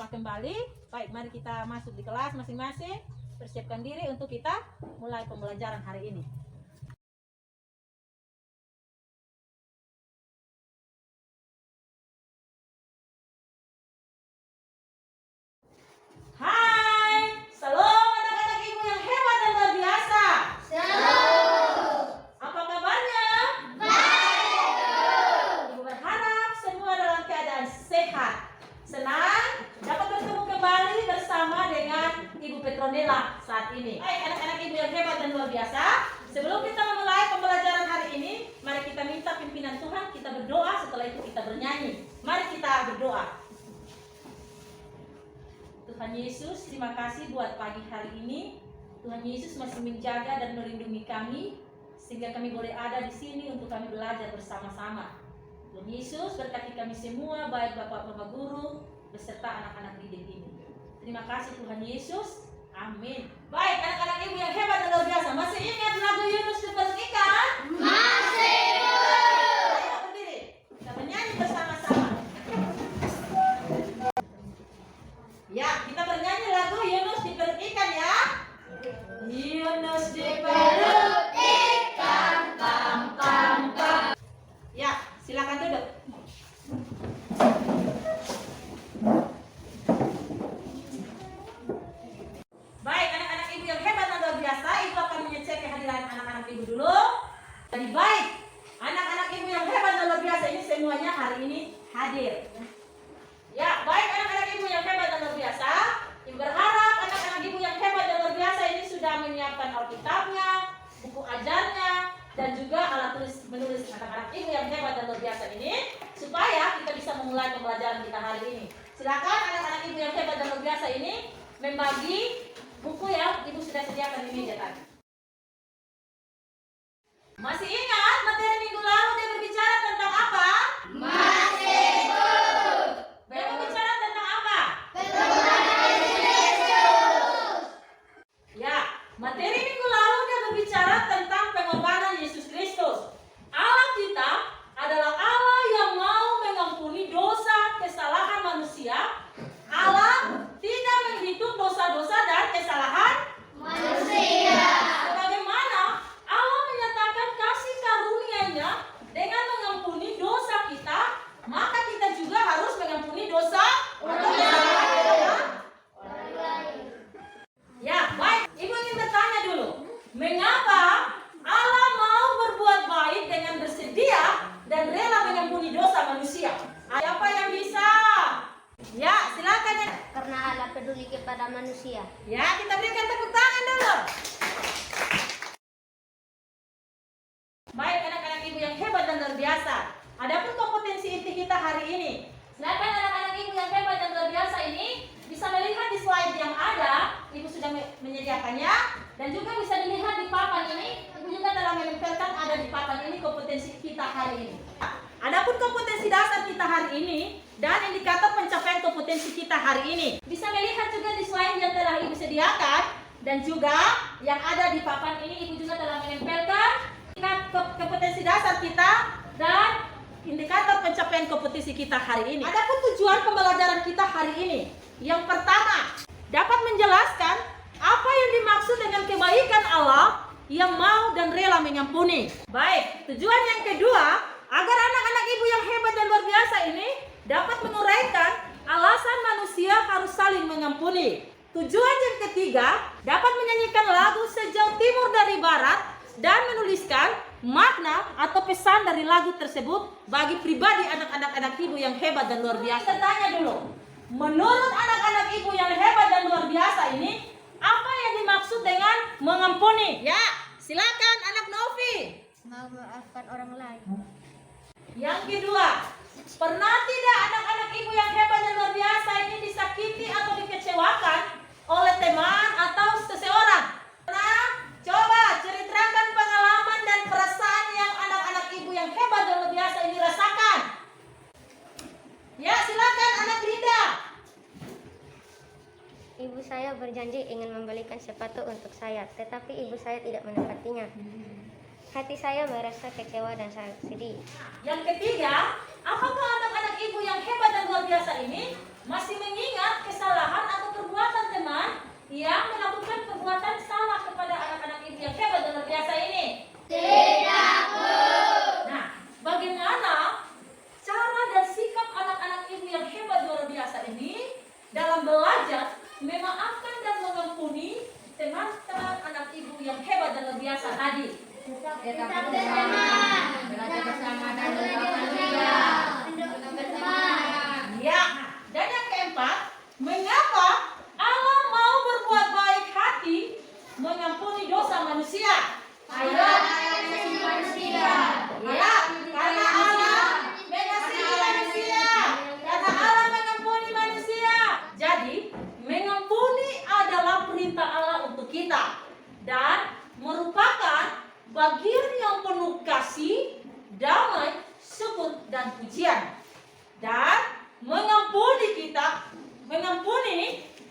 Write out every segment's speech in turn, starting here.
bersama kembali. Baik, mari kita masuk di kelas masing-masing. Persiapkan diri untuk kita mulai pembelajaran hari ini. Hai, salam anak-anak ibu yang hebat dan luar biasa. Salam. Apa kabarnya? Baik. Ibu berharap semua dalam keadaan sehat. Senang dapat bertemu kembali bersama dengan Ibu Petronella saat ini. Baik, anak-anak ibu yang hebat dan luar biasa. Sebelum kita memulai pembelajaran hari ini, mari kita minta pimpinan Tuhan, kita berdoa, setelah itu kita bernyanyi. Mari kita berdoa. Tuhan Yesus, terima kasih buat pagi hari ini. Tuhan Yesus masih menjaga dan melindungi kami, sehingga kami boleh ada di sini untuk kami belajar bersama-sama. Tuhan Yesus berkati kami semua, baik Bapak-Bapak Guru, beserta anak-anak didik ini. Terima kasih Tuhan Yesus. Amin. Baik, anak-anak ibu yang hebat dan luar biasa. Masih ingat lagu Yunus di perut ikan? Masih. Ayo berdiri. Kita bernyanyi bersama-sama. Ya, kita bernyanyi lagu Yunus di perut ikan ya. Yunus di perut ikan, kam kam kam. Ya, silakan duduk. Baik, anak-anak ibu yang hebat dan luar biasa, ibu akan mengecek kehadiran anak-anak ibu dulu. Jadi baik, anak-anak ibu yang hebat dan luar biasa ini semuanya hari ini hadir. Ya, baik anak-anak ibu yang hebat dan luar biasa, ibu berharap anak-anak ibu yang hebat dan luar biasa ini sudah menyiapkan Alkitabnya, buku ajarnya, dan juga alat tulis menulis anak-anak ibu yang hebat dan luar biasa ini, supaya kita bisa memulai pembelajaran kita hari ini. Silakan anak-anak ibu yang hebat dan luar biasa ini membagi buku yang ibu sudah sediakan di meja tadi. Masih ingat materi minggu lalu dia berbicara tentang apa? Masih. Dia berbicara tentang apa? Ya, materi minggu lalu dia berbicara tentang pengorbanan Yesus Kristus. Allah kita adalah Allah yang mau mengampuni dosa kesalahan manusia. Allah tidak menghitung dosa-dosa dan kesalahan Manusia. Bagaimana Allah menyatakan kasih karunia-Nya dengan mengampuni dosa kita, maka kita juga harus mengampuni dosa Orang kesalahan kita. Orang lain. Ya, baik. Ibu ingin bertanya dulu, mengapa Allah mau berbuat baik dengan bersedia dan rela mengampuni dosa manusia? Siapa yang bisa? Ya, silakan. Karena Allah peduli kepada manusia. Ya, kita berikan tepuk tangan dulu. Baik, anak-anak ibu yang hebat dan luar biasa. Adapun kompetensi inti kita hari ini, silakan anak-anak ibu yang hebat dan luar biasa ini bisa melihat di slide yang ada. Ibu sudah menyediakannya dan juga bisa dilihat di papan ini. Ibu juga telah menempelkan ada di papan ini kompetensi kita hari ini. Adapun kompetensi dasar kita hari ini dan indikator pencapaian kompetensi kita hari ini bisa melihat juga di slide yang telah ibu sediakan dan juga yang ada di papan ini. Ibu juga telah menempelkan kompetensi dasar kita dan indikator pencapaian kompetensi kita hari ini. Adapun tujuan pembelajaran kita hari ini, yang pertama dapat menjelaskan apa yang dimaksud dengan kebaikan Allah yang mau dan rela mengampuni. Baik, tujuan yang kedua, agar anak-anak ibu yang hebat dan luar biasa ini dapat menguraikan alasan manusia harus saling mengampuni. Tujuan yang ketiga, dapat menyanyikan lagu sejauh timur dari barat dan menuliskan makna atau pesan dari lagu tersebut bagi pribadi anak-anak ibu yang hebat dan luar biasa. Kita tanya dulu, menurut anak-anak ibu yang hebat dan luar biasa ini, apa yang dimaksud dengan mengampuni? Ya, silakan anak Novi. Memaafkan orang lain. Yang kedua, pernah tidak anak-anak ibu yang hebat dan luar biasa ini disakiti atau dikecewakan oleh teman atau seseorang? Pernah? Coba ceritakan pengalaman dan perasaan yang anak-anak ibu yang hebat dan luar biasa ini rasakan. Ya, silakan anak Linda. Ibu saya berjanji ingin membelikan sepatu untuk saya, tetapi ibu saya tidak menepatinya. Hati saya merasa kecewa dan sangat sedih. Yang ketiga, apakah anak-anak ibu yang hebat dan luar biasa ini masih mengingat kesalahan biasa ini dalam belajar memaafkan dan mengampuni teman-teman anak ibu yang hebat dan luar biasa tadi. Tetap bersama, belajar bersama dan berbahagia. Ya, dan yang keempat, mengapa Allah mau berbuat baik hati mengampuni dosa manusia? Manusia. Ya, karena Allah mengasihi manusia, karena Allah mengampuni manusia. Jadi, mengampuni adalah perintah Allah untuk kita dan merupakan bagian yang penuh kasih, damai, syukur, dan pujian. Dan mengampuni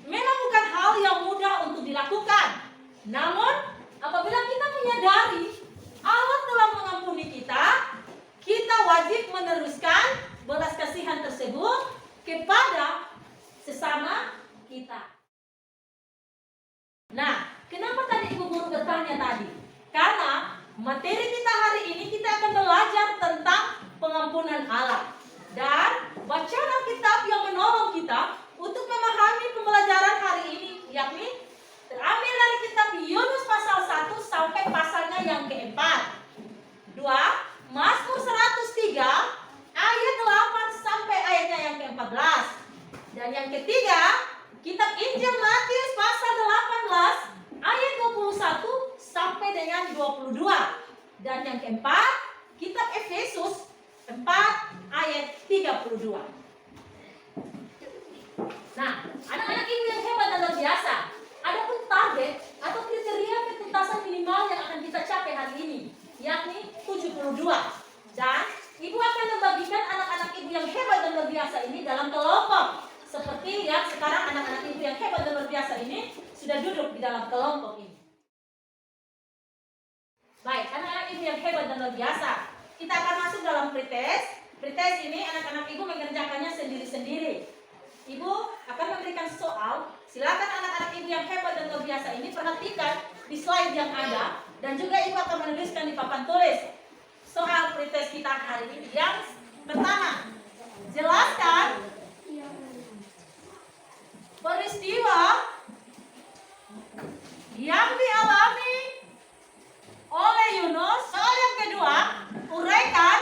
memang bukan hal yang mudah untuk dilakukan. Namun, apabila kita menyadari Allah telah mengampuni kita, kita wajib meneruskan belas kasihan tersebut kepada sesama kita. Nah, kenapa tadi Ibu Guru bertanya tadi? Karena materi kita hari ini kita akan belajar tentang pengampunan Allah. Dan bacaan Alkitab yang menolong kita untuk memahami pembelajaran hari ini, yakni terambil dari kitab Yunus pasal 1 sampai pasalnya yang keempat. 2. Mazmur 103 ayat 8 sampai ayatnya yang ke-14. Dan yang ketiga, kitab Injil Matius pasal 18 ayat 21 sampai dengan 22. Dan yang keempat, kitab Efesus 4 ayat 32. Nah, anak-anak ibu yang hebat dan luar biasa, adapun target atau kriteria ketuntasan minimal yang akan kita capai hari ini, yakni 72. Dan ibu akan membagikan anak-anak ibu yang hebat dan luar biasa ini dalam kelompok. Seperti yang sekarang anak-anak ibu yang hebat dan luar biasa ini sudah duduk di dalam kelompok ini. Baik, anak-anak ibu yang hebat dan luar biasa, kita akan masuk dalam pretest. Pretest ini anak-anak ibu mengerjakannya sendiri-sendiri. Ibu akan memberikan soal. Silakan anak-anak ibu yang hebat dan luar biasa ini perhatikan di slide yang ada. Dan juga ibu akan menuliskan di papan tulis soal pretest kita hari ini. Yang pertama, jelaskan peristiwa yang dialami oleh Yunus. Soal yang kedua, uraikan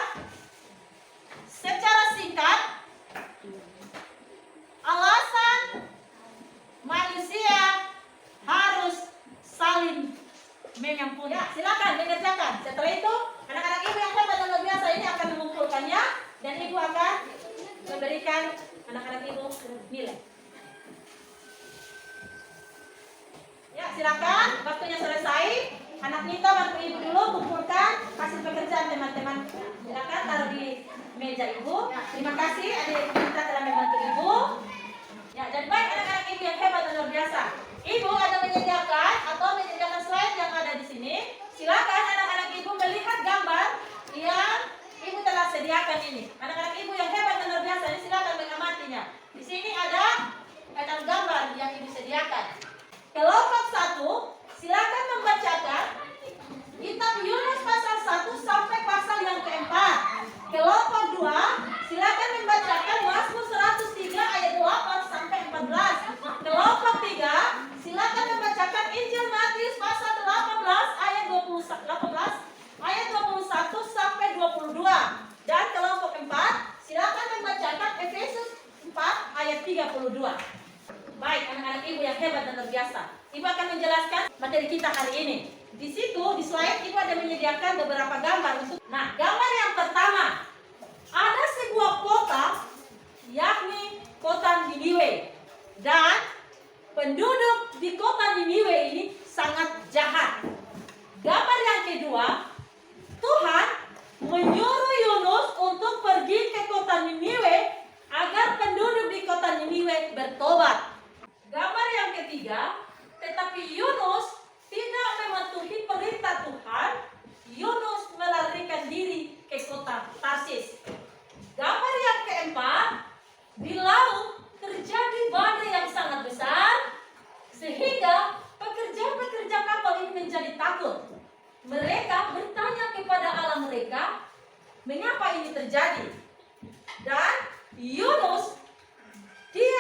secara singkat alasan manusia harus saling mengampuni. Ya, silakan dikerjakan. Setelah itu, anak-anak ibu yang hebat dan luar biasa ini akan mengumpulkannya dan ibu akan memberikan anak-anak ibu nilai. Ya, silakan. Waktunya selesai. Anak Nita bantu ibu dulu kumpulkan hasil pekerjaan teman-teman. Silakan taruh di meja ibu. Terima kasih adik Nita telah membantu ibu. Ya, dan baik anak-anak ibu yang hebat dan luar biasa. Ibu ada menyediakan slide yang ada di sini. Silakan anak-anak ibu melihat gambar yang ibu telah sediakan ini. Anak-anak ibu yang hebat dan luar biasa ini silakan mengamatinya. Di sini ada gambar yang ibu sediakan. Kelompok 1, silakan membacakan kitab Yunus pasal 1 sampai pasal yang keempat. Kelompok 2, silakan membacakan Mazmur 103 ayat 8 sampai 14. Kelompok 3, silakan membacakan Injil Matius pasal 18 ayat 21 sampai 22. Dan kelompok 4, silakan membacakan Efesus 4 ayat 32. Baik, anak-anak ibu yang hebat dan luar biasa. Ibu akan menjelaskan materi kita hari ini. Di situ, di slide, ibu ada menyediakan beberapa gambar. Nah, gambar yang pertama. Ada sebuah kota, yakni kota Niniwe. Dan penduduk di kota Niniwe ini sangat jahat. Gambar yang kedua, Tuhan menyuruh Yunus untuk pergi ke kota Niniwe agar penduduk di kota Niniwe bertobat. Gambar yang ketiga, tetapi Yunus tidak mematuhi perintah Tuhan. Yunus melarikan diri ke kota Tarsis. Gambar yang keempat, di laut terjadi badai yang sangat besar sehingga pekerja-pekerja kapal ini menjadi takut. Mereka bertanya kepada Allah mereka, mengapa ini terjadi? Dan Yunus dia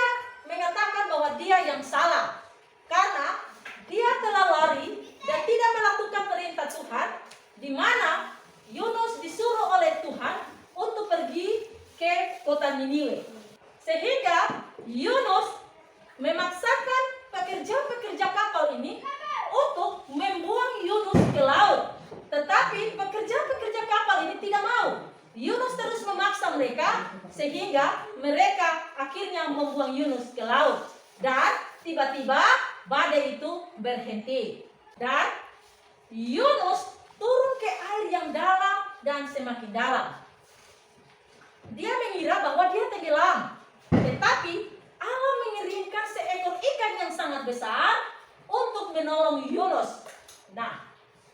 dia yang salah. Karena dia telah lari dan tidak melakukan perintah Tuhan, di mana Yunus disuruh oleh Tuhan untuk pergi ke kota Niniwe. Sehingga Yunus memaksakan pekerja-pekerja kapal ini untuk membuang Yunus ke laut. Tetapi pekerja-pekerja kapal ini tidak mau. Yunus terus memaksa mereka sehingga mereka akhirnya membuang Yunus ke laut. Dan tiba-tiba badai itu berhenti. Dan Yunus turun ke air yang dalam dan semakin dalam. Dia mengira bahwa dia tenggelam. Tetapi Allah mengirimkan seekor ikan yang sangat besar untuk menolong Yunus. Nah,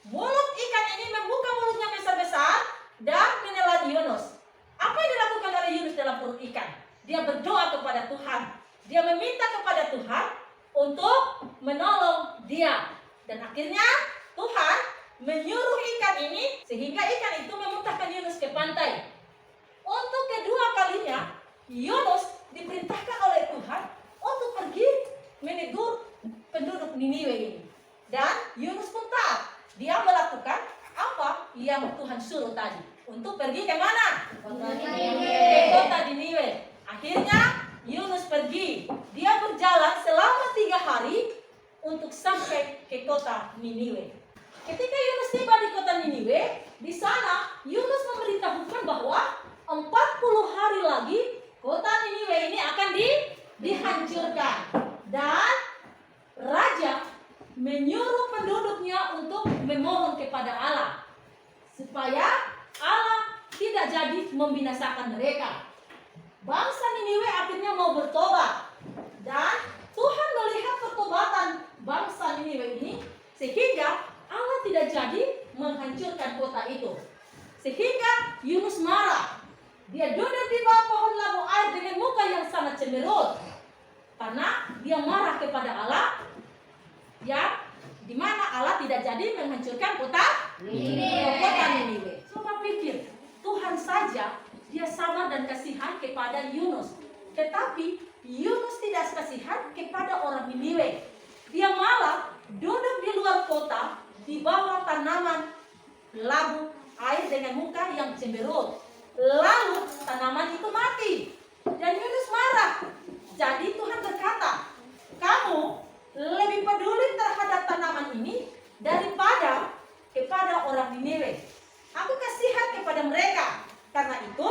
mulut ikan ini membuka mulutnya besar-besar dan menelan Yunus. Apa yang dilakukan oleh Yunus dalam perut ikan? Dia berdoa kepada Tuhan. Dia meminta kepada Tuhan untuk menolong dia. Dan akhirnya Tuhan menyuruh ikan ini sehingga ikan itu memuntahkan Yunus ke pantai. Untuk kedua kalinya Yunus diperintahkan oleh Tuhan untuk pergi menegur penduduk Niniwe ini. Dan Yunus pun taat. Dia melakukan apa yang Tuhan suruh tadi. Untuk pergi ke mana? Ke kota Niniwe. Akhirnya Yunus pergi. Dia berjalan selama 3 hari untuk sampai ke kota Niniwe. Ketika Yunus tiba di kota Niniwe, di sana Yunus memberitahukan bahwa 40 hari lagi kota Niniwe ini akan dihancurkan. Dan raja menyuruh penduduknya untuk memohon kepada Allah supaya Allah tidak jadi membinasakan mereka. Bangsa Niniwe akhirnya mau bertobat. Dan Tuhan melihat pertobatan bangsa Niniwe ini sehingga Allah tidak jadi menghancurkan kota itu. Sehingga Yunus marah. Dia duduk di bawah pohon labu air dengan muka yang sangat cemberut. Karena dia marah kepada Allah yang dimana Allah tidak jadi menghancurkan kota Niniwe. Coba pikir, Tuhan saja dia sabar dan kasihan kepada Yunus. Tetapi Yunus tidak kasihan kepada orang Niniwe. Dia malah duduk di luar kota di bawah tanaman labu air dengan muka yang cemberut. Lalu tanaman itu mati. Dan Yunus marah. Jadi Tuhan berkata, kamu lebih peduli terhadap tanaman ini daripada kepada orang Niniwe. Aku kasihan kepada mereka. Karena itu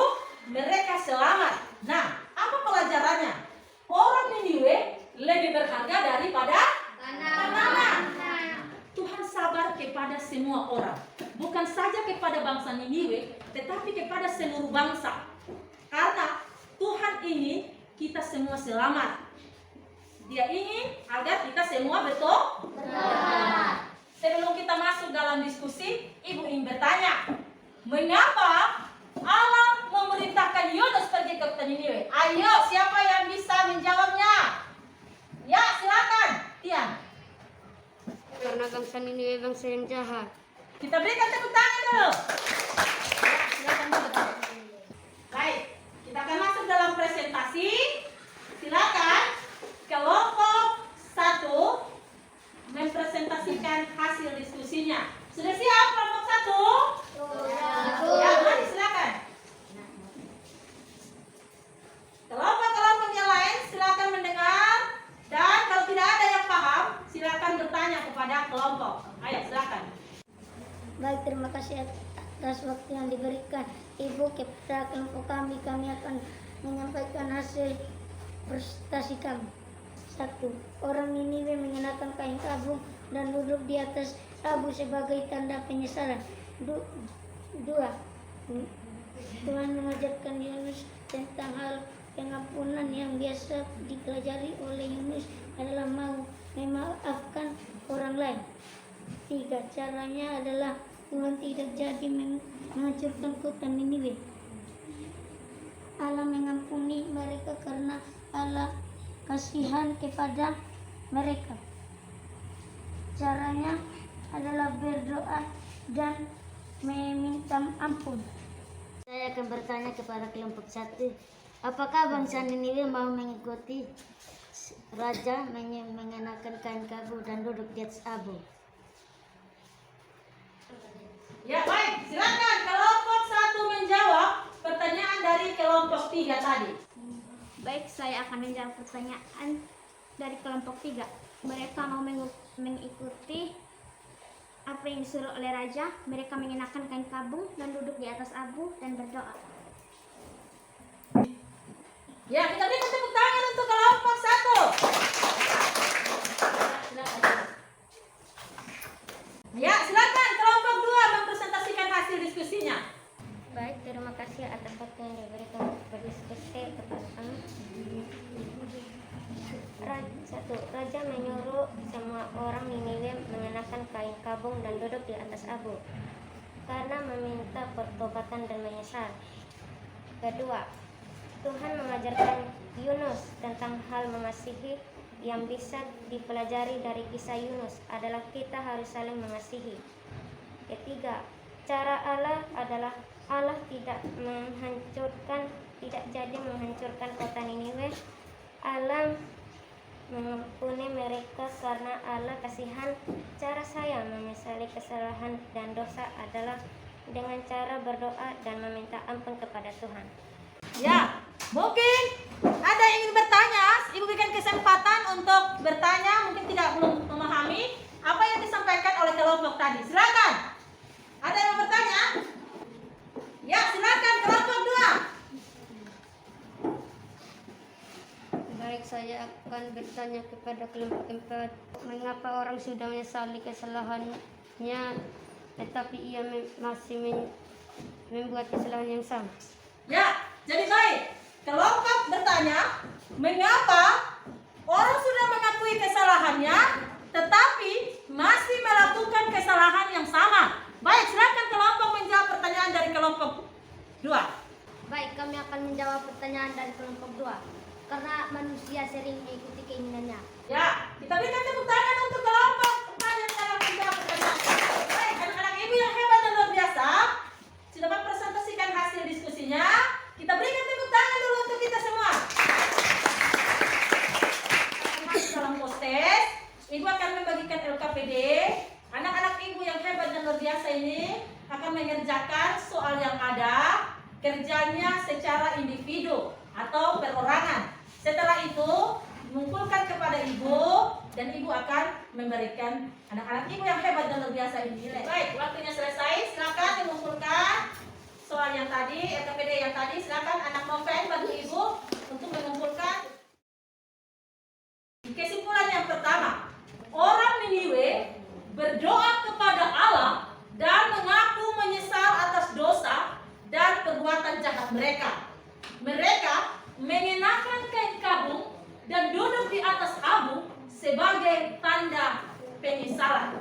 mereka selamat. Nah, apa pelajarannya? Orang Niniwe lebih berharga daripada tanaman. Tuhan sabar kepada semua orang. Bukan saja kepada bangsa Niniwe, tetapi kepada seluruh bangsa. Karena Tuhan ingin kita semua selamat. Dia ingin agar kita semua bertobat. Sebelum kita masuk dalam diskusi, Ibu ingin bertanya, mengapa Allah memerintahkan Yunus pergi ke kota Niniwe? Ayo, siapa yang bisa menjawabnya? Ya, silakan, Tian. Karena bangsa Niniwe bangsa yang jahat. Kita berikan tepuk tangan dulu. Ya, silakan dulu. Baik, kita akan masuk dalam presentasi. Silakan kelompok 1 mempresentasikan hasil diskusinya. Sudah siap kelompok 1? Ya, mari silakan. Kelompok-kelompok yang lain silakan mendengar. Dan kalau tidak ada yang paham, silakan bertanya kepada kelompok. Ayo, silakan. Baik, terima kasih atas waktu yang diberikan Ibu kepada kelompok kami. Kami akan menyampaikan hasil presentasi kami. 1. Orang Niniwe mengenakan kain kabung dan duduk di atas labu sebagai tanda penyesalan. 2. Tuhan mengajarkan Yunus tentang hal pengampunan yang biasa dipelajari oleh Yunus adalah mau memaafkan orang lain. 3. Caranya adalah Tuhan tidak jadi menghancurkan kota Niniwe. Allah mengampuni mereka karena Allah kasihan kepada mereka. Caranya adalah berdoa dan meminta ampun. Saya akan bertanya kepada kelompok 1, apakah bangsa Niniwe mau mengikuti Raja mengenakan kain kabu dan duduk di atas abu. Ya baik, silakan kelompok 1 menjawab pertanyaan dari kelompok 3 tadi. Baik, saya akan menjawab pertanyaan dari kelompok 3. Mereka mau mengikuti apa yang disuruh oleh raja. Mereka mengenakan kain kabung dan duduk di atas abu dan berdoa. Ya, kita berikan tepuk tangan untuk kelompok 1. Ya, silakan kelompok 2 mempresentasikan hasil diskusinya. Baik, terima kasih atas waktu yang diberikan berdiskusi kepada kami. Raja menyuruh semua orang Niniwe mengenakan kain kabung dan duduk di atas abu karena meminta pertobatan dan menyesal. Kedua, Tuhan mengajarkan Yunus tentang hal mengasihi. Yang bisa dipelajari dari kisah Yunus adalah kita harus saling mengasihi. Ketiga, cara Allah adalah Allah tidak jadi menghancurkan kota Niniwe. Allah mengampuni mereka karena Allah kasihan. Cara saya menyesali kesalahan dan dosa adalah dengan cara berdoa dan meminta ampun kepada Tuhan. Ya, mungkin ada yang ingin bertanya. Ibu berikan kesempatan untuk bertanya. Mungkin belum memahami apa yang disampaikan oleh kelompok tadi. Silakan. Ada yang mau bertanya? Ya, silakan kelompok 2. Baik, saya akan bertanya kepada kelompok 4. Mengapa orang sudah menyesali kesalahannya tetapi ia masih membuat kesalahan yang sama? Ya, jadi baik. Kelompok bertanya, mengapa orang sudah mengakui kesalahannya tetapi masih melakukan kesalahan yang sama? Baik, silakan kelompok menjawab pertanyaan dari kelompok 2. Baik, kami akan menjawab pertanyaan dari kelompok 2. Karena manusia sering mengikuti keinginannya. Ya, kita berikan tepuk tangan untuk kelompok 4 yang telah menjawab pertanyaan. Baik, anak-anak ibu yang hebat dan luar biasa sudah mempresentasikan hasil diskusinya. Kita berikan tepuk tangan dulu untuk kita semua. Masuk dalam proses, ibu akan membagikan LKPD. Anak-anak ibu yang hebat dan luar biasa ini akan mengerjakan soal yang ada, kerjanya secara individu atau perorangan. Setelah itu mengumpulkan kepada ibu dan ibu akan memberikan anak-anak ibu yang hebat dan luar biasa ini nilai. Baik, waktunya selesai. Silakan mengumpulkan soal yang tadi, LKPD yang tadi. Silakan anak novel bantu ibu untuk mengumpulkan. Kesimpulan yang pertama, orang Niniwe berdoa kepada Allah dan mengaku menyesal atas dosa dan perbuatan jahat mereka. Mereka mengenakan kain kabung dan duduk di atas abu sebagai tanda penyesalan.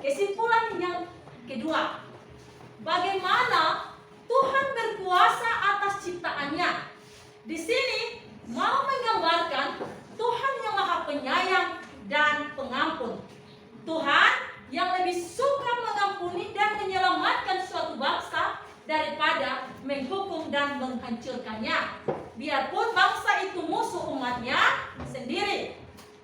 Kesimpulan yang kedua, bagaimana Tuhan berkuasa atas ciptaannya. Di sini mau menggambarkan Tuhan yang Maha Penyayang dan Pengampun. Tuhan yang lebih suka mengampuni dan menyelamatkan suatu bangsa daripada menghukum dan menghancurkannya. Biarpun bangsa itu musuh umatnya sendiri.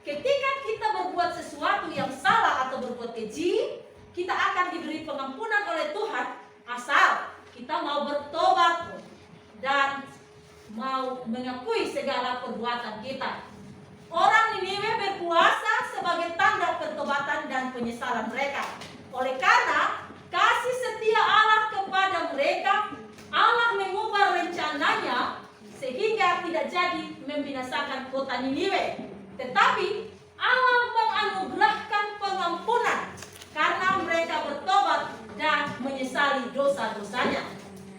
Ketika kita berbuat sesuatu yang salah atau berbuat keji, kita akan diberi pengampunan oleh Tuhan asal kita mau bertobat dan mau mengakui segala perbuatan kita. Orang Niniwe berpuasa sebagai tanda pertobatan dan penyesalan mereka. Oleh karena kasih setia Allah kepada mereka, Allah mengubah rencananya sehingga tidak jadi membinasakan kota Niniwe. Tetapi Allah menganugerahkan pengampunan karena mereka bertobat dan menyesali dosa-dosanya.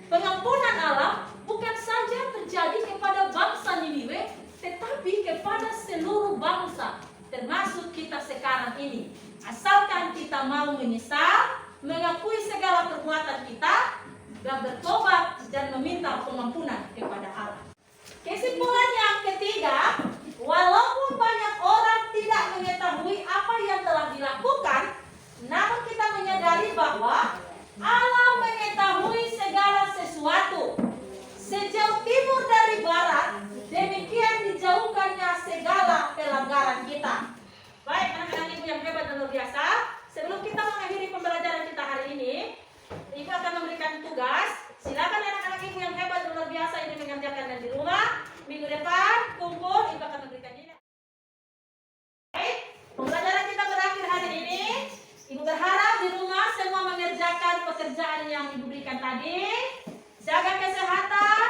Pengampunan Allah bukan saja terjadi kepada bangsa Niniwe, tetapi kepada seluruh bangsa, termasuk kita sekarang ini. Asalkan kita mau menyesal, mengakui segala perbuatan kita, dan bertobat dan meminta pengampunan kepada Allah. Kesimpulan yang ketiga, walaupun banyak orang tidak mengetahui apa yang telah dilakukan, namun kita menyadari bahwa Allah mengetahui segala sesuatu. Sejauh timur dari barat, demikian dijauhkannya segala kita. Baik, anak-anak ibu yang hebat dan luar biasa, sebelum kita mengakhiri pembelajaran kita hari ini, ibu akan memberikan tugas. Silakan anak-anak ibu yang hebat dan luar biasa ini mengerjakan dan di rumah. Minggu depan kumpul, ibu akan memberikan ini. Baik, pembelajaran kita berakhir hari ini. Ibu berharap di rumah semua mengerjakan pekerjaan yang ibu berikan tadi. Jaga kesehatan,